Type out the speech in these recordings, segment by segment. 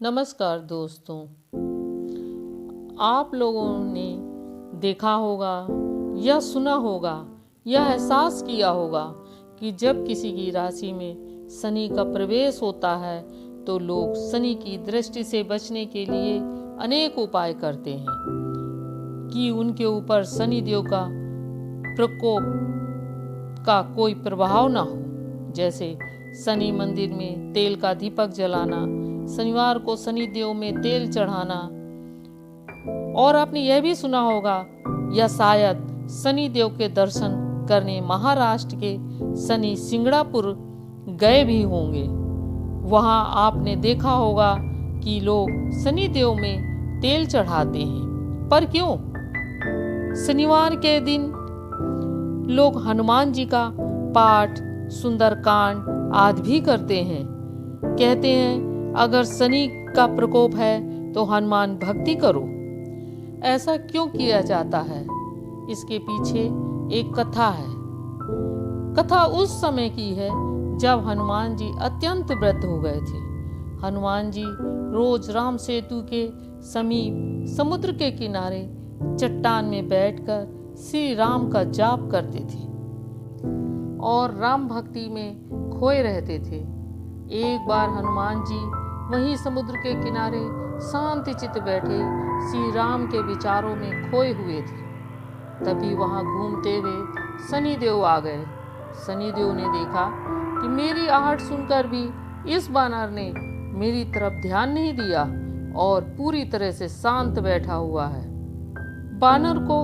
नमस्कार दोस्तों। आप लोगों ने देखा होगा या सुना होगा या एहसास किया होगा कि जब किसी की राशि में शनि का प्रवेश होता है तो लोग शनि की दृष्टि से बचने के लिए अनेक उपाय करते हैं कि उनके ऊपर शनि देव का प्रकोप का कोई प्रभाव ना हो। जैसे शनि मंदिर में तेल का दीपक जलाना, शनिवार को शनि देव में तेल चढ़ाना। और आपने यह भी सुना होगा या शायद शनि देव के दर्शन करने महाराष्ट्र के शनि सिंगड़ापुर गए भी होंगे। वहां आपने देखा होगा कि लोग शनि देव में तेल चढ़ाते हैं। पर क्यों? शनिवार के दिन लोग हनुमान जी का पाठ, सुंदरकांड आदि भी करते हैं। कहते हैं अगर शनि का प्रकोप है तो हनुमान भक्ति करो। ऐसा क्यों किया जाता है? इसके पीछे एक कथा है। कथा उस समय की है जब हनुमान जी अत्यंत वृद्ध हो गए थे। हनुमान जी रोज राम सेतु के समीप समुद्र के किनारे चट्टान में बैठकर श्री राम का जाप करते थे और राम भक्ति में खोए रहते थे। एक बार हनुमान जी वहीं समुद्र के किनारे शांति चित्त बैठे श्री राम के विचारों में खोए हुए थे। तभी वहां घूमते हुए शनि देव आ गए। शनि देव ने देखा कि मेरी आहट सुनकर भी इस बानर ने मेरी तरफ ध्यान नहीं दिया और पूरी तरह से शांत बैठा हुआ है। बानर को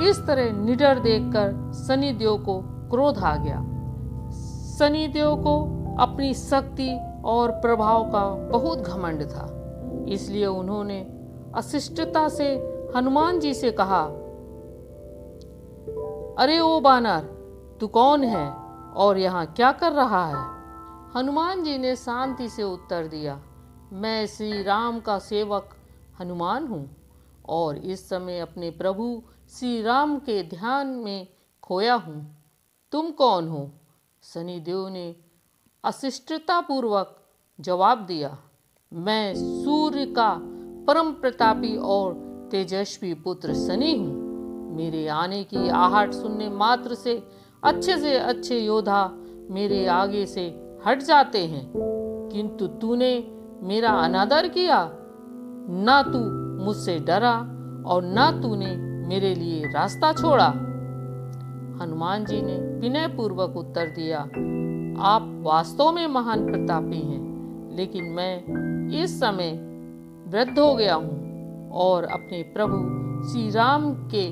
इस तरह निडर देखकर शनि देव को क्रोध आ गया। शनि देव को अपनी शक्ति और प्रभाव का बहुत घमंड था, इसलिए उन्होंने अशिष्टता से हनुमान जी से कहा, अरे ओ बानर, तू कौन है और यहाँ क्या कर रहा है? हनुमान जी ने शांति से उत्तर दिया, मैं श्री राम का सेवक हनुमान हूँ और इस समय अपने प्रभु श्री राम के ध्यान में खोया हूँ। तुम कौन हो? शनि देव ने अशिष्टता पूर्वक जवाब दिया, मैं सूर्य का परम प्रतापी और तेजस्वी पुत्र शनि हूँ। मेरे आने की आहट सुनने मात्र से अच्छे योद्धा मेरे आगे से हट जाते हैं, किंतु तूने मेरा अनादर किया। ना तू मुझसे डरा और ना तूने मेरे लिए रास्ता छोड़ा। हनुमान जी ने विनय पूर्वक उत्तर दिया, आप वास्तव में महान प्रतापी हैं, लेकिन मैं इस समय वृद्ध हो गया हूँ और अपने प्रभु श्री राम के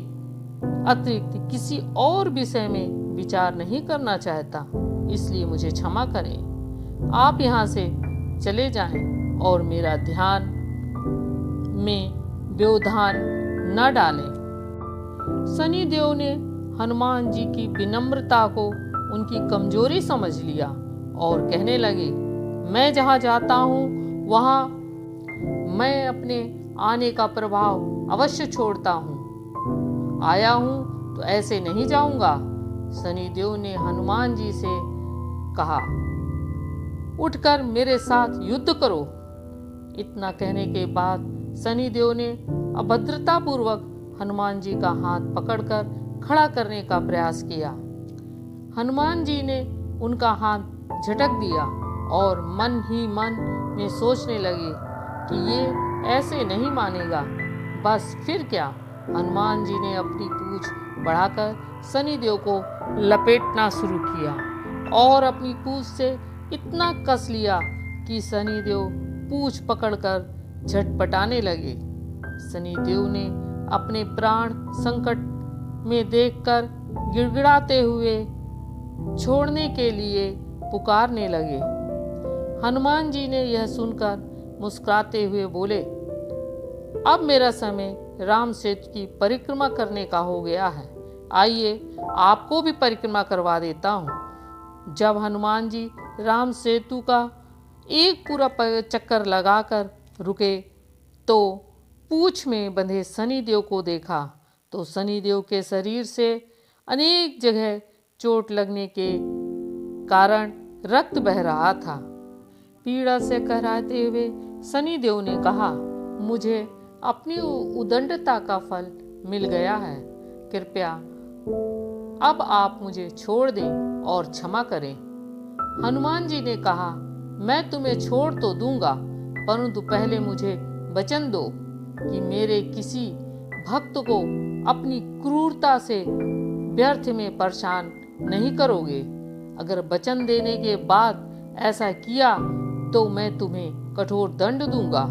अतिरिक्त किसी और विषय में विचार नहीं करना चाहता, इसलिए मुझे क्षमा करें। आप यहाँ से चले जाएं और मेरा ध्यान में व्यवधान न डालें। शनि देव ने हनुमान जी की विनम्रता को उनकी कमजोरी समझ लिया और कहने लगे, मैं जहाँ जाता हूँ वहाँ मैं अपने आने का प्रभाव अवश्य छोड़ता हूँ। आया हूँ तो ऐसे नहीं जाऊंगा। शनि देव ने हनुमान जी से कहा, उठकर मेरे साथ युद्ध करो। इतना कहने के बाद शनि देव ने अभद्रता पूर्वक हनुमान जी का हाथ पकड़कर खड़ा करने का प्रयास किया। हनुमान जी ने उनका हाथ झटक दिया और मन ही मन में सोचने लगे कि ये ऐसे नहीं मानेगा। बस फिर क्या, हनुमान जी ने अपनी पूंछ बढ़ाकर शनि देव को लपेटना शुरू किया और अपनी पूंछ से इतना कस लिया कि शनि देव पूंछ पकड़कर झटपटाने लगे। शनि देव ने अपने प्राण संकट में देखकर गिड़गिड़ाते हुए छोड़ने के लिए पुकारने लगे। हनुमान जी ने यह सुनकर मुस्कुराते हुए बोले, अब मेरा समय राम सेतु की परिक्रमा करने का हो गया है, आइए आपको भी परिक्रमा करवा देता हूँ। जब हनुमान जी राम सेतु का एक पूरा चक्कर लगाकर रुके तो पूंछ में बंधे शनि देव को देखा तो शनि देव के शरीर से अनेक जगह चोट लगने के कारण रक्त बह रहा था। पीड़ा से कराहते हुए शनिदेव ने कहा, मुझे अपनी उदंडता का फल मिल गया है। कृपया अब आप मुझे छोड़ दें और क्षमा करें। हनुमान जी ने कहा, मैं तुम्हें छोड़ तो दूंगा, परंतु पहले मुझे वचन दो कि मेरे किसी भक्त को अपनी क्रूरता से व्यर्थ में परेशान नहीं करोगे। अगर वचन देने के बाद ऐसा किया तो मैं तुम्हें कठोर दंड दूंगा।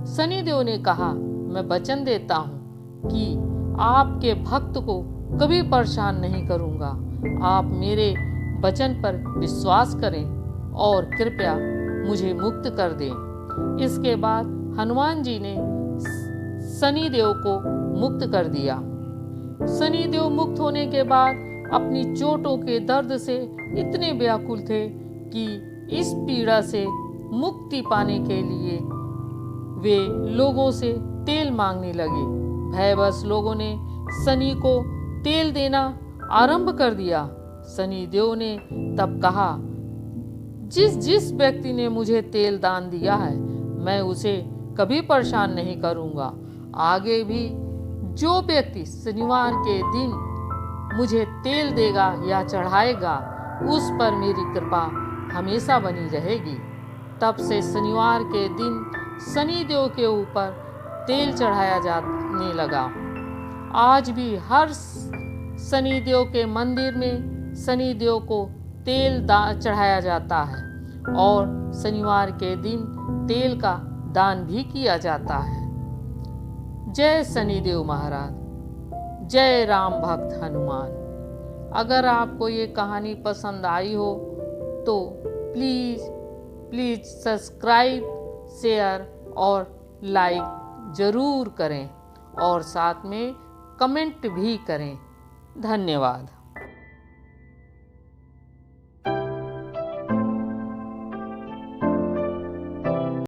शनिदेव ने कहा, मैं वचन देता हूँ कि आपके भक्त को कभी परेशान नहीं करूंगा। आप मेरे वचन पर विश्वास करें और कृपया मुझे मुक्त कर दें। इसके बाद हनुमान जी ने शनिदेव को मुक्त कर दिया। शनिदेव मुक्त होने के बाद अपनी चोटों के दर्द से इतने व्याकुल थे कि इस पीड़ा से मुक्ति पाने के लिए वे लोगों से तेल मांगने लगे। भयवश लोगों ने शनि को तेल देना आरंभ कर दिया। शनिदेव ने तब कहा, जिस जिस व्यक्ति ने मुझे तेल दान दिया है, मैं उसे कभी परेशान नहीं करूंगा। आगे भी जो व्यक्ति शनिवार के दिन मुझे तेल देगा या चढ़ाएगा, उस पर मेरी कृपा हमेशा बनी रहेगी। तब से शनिवार के दिन शनिदेव के ऊपर तेल चढ़ाया जाने लगा। आज भी हर शनिदेव के मंदिर में शनिदेव को तेल चढ़ाया जाता है और शनिवार के दिन तेल का दान भी किया जाता है। जय शनिदेव महाराज, जय राम भक्त हनुमान। अगर आपको ये कहानी पसंद आई हो तो प्लीज़ सब्सक्राइब, शेयर और लाइक ज़रूर करें और साथ में कमेंट भी करें। धन्यवाद।